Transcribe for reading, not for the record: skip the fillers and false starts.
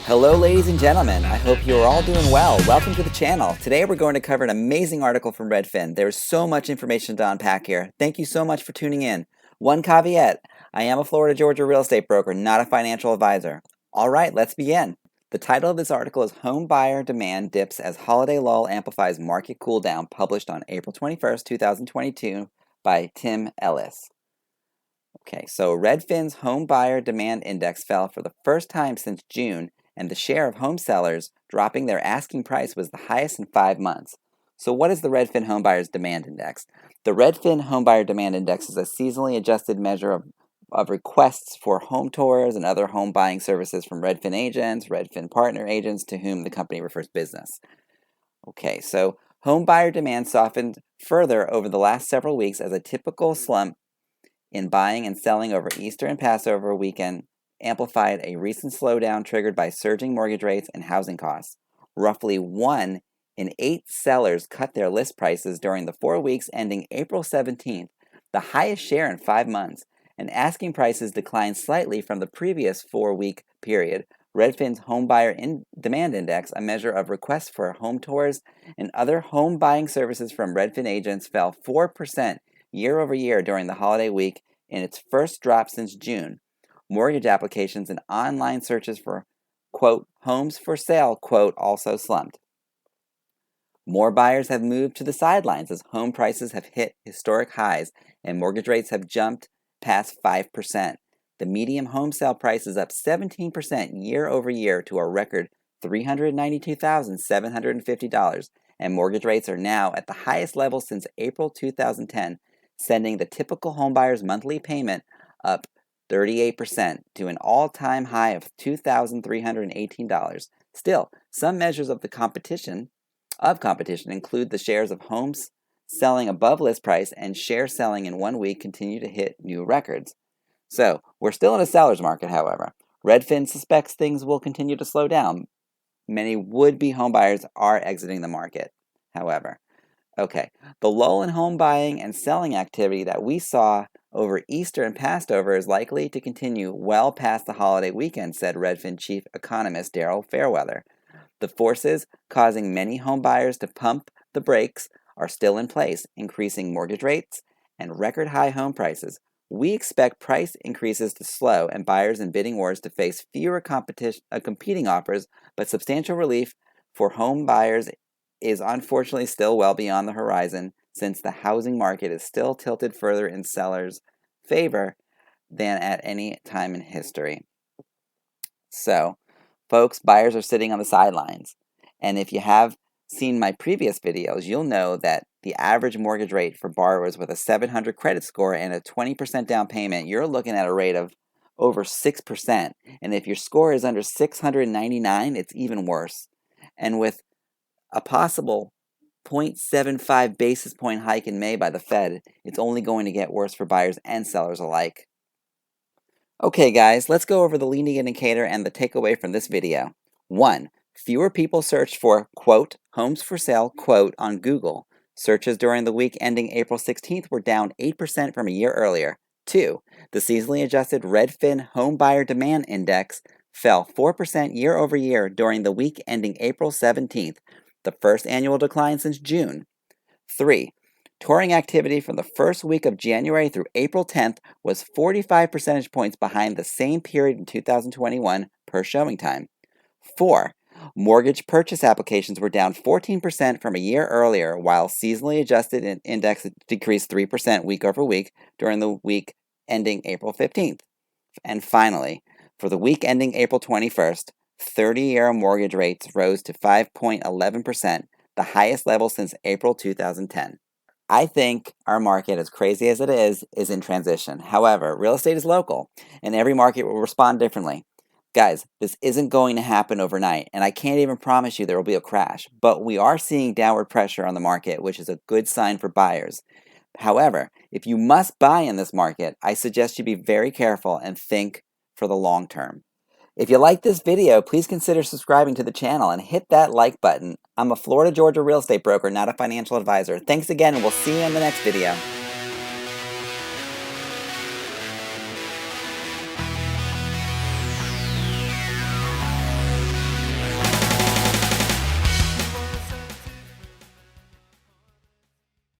Hello ladies and gentlemen, I hope you are all doing well. Welcome to the channel. Today we're going to cover an amazing article from Redfin. There's so much information to unpack here. Thank you so much for tuning in. One caveat, I am a Florida, Georgia real estate broker, not a financial advisor. Alright, let's begin. The title of this article is Homebuyer Demand Dips as Holiday Lull Amplifies Market Cooldown, published on April 21st, 2022 by Tim Ellis. Okay, so Redfin's Homebuyer Demand Index fell for the first time since June, and the share of home sellers dropping their asking price was the highest in 5 months. So what is the Redfin Homebuyers Demand Index? The Redfin Homebuyer Demand Index is a seasonally adjusted measure of requests for home tours and other home buying services from Redfin agents, Redfin partner agents to whom the company refers business. Okay, so home buyer demand softened further over the last several weeks as a typical slump in buying and selling over Easter and Passover weekend amplified a recent slowdown triggered by surging mortgage rates and housing costs. Roughly 1 in 8 sellers cut their list prices during the 4 weeks ending April 17th, the highest share in 5 months, and asking prices declined slightly from the previous 4-week period. Redfin's Homebuyer Demand Index, a measure of requests for home tours and other home buying services from Redfin agents, fell 4% year over year during the holiday week in its first drop since June. Mortgage applications and online searches for, quote, homes for sale, quote, also slumped. More buyers have moved to the sidelines as home prices have hit historic highs and mortgage rates have jumped past 5%. The median home sale price is up 17% year over year to a record $392,750, and mortgage rates are now at the highest level since April 2010, sending the typical homebuyer's monthly payment up 38% to an all-time high of $2,318. Still, some measures of competition include the shares of homes selling above list price and share selling in 1 week continue to hit new records. So, we're still in a seller's market, however. Redfin suspects things will continue to slow down. Many would-be homebuyers are exiting the market, however. Okay, the lull in home buying and selling activity that we saw over Easter and Passover is likely to continue well past the holiday weekend, said Redfin chief economist Daryl Fairweather. The forces causing many home buyers to pump the brakes are still in place, increasing mortgage rates and record high home prices. We expect price increases to slow and buyers in bidding wars to face fewer competing offers, but substantial relief for home buyers is unfortunately still well beyond the horizon, since the housing market is still tilted further in sellers' favor than at any time in history. So, folks, buyers are sitting on the sidelines. And if you have seen my previous videos, you'll know that the average mortgage rate for borrowers with a 700 credit score and a 20% down payment, you're looking at a rate of over 6%. And if your score is under 699, it's even worse. And with a possible 0.75 basis point hike in May by the Fed, it's only going to get worse for buyers and sellers alike. Okay guys, let's go over the leading indicator and the takeaway from this video. 1. Fewer people searched for, quote, homes for sale, quote, on Google. Searches during the week ending April 16th were down 8% from a year earlier. 2. The seasonally adjusted Redfin Homebuyer Demand Index fell 4% year over year during the week ending April 17th, the first annual decline since June. 3. Touring activity from the first week of January through April 10th was 45 percentage points behind the same period in 2021 per showing time. 4. Mortgage purchase applications were down 14% from a year earlier, while seasonally adjusted index decreased 3% week over week during the week ending April 15th. And finally, for the week ending April 21st, 30-year mortgage rates rose to 5.11%, the highest level since April 2010. I think our market, as crazy as it is in transition. However, real estate is local, and every market will respond differently. Guys, this isn't going to happen overnight, and I can't even promise you there will be a crash, but we are seeing downward pressure on the market, which is a good sign for buyers. However, if you must buy in this market, I suggest you be very careful and think for the long term. If you like this video, please consider subscribing to the channel and hit that like button. I'm a Florida, Georgia real estate broker, not a financial advisor. Thanks again, and we'll see you in the next video.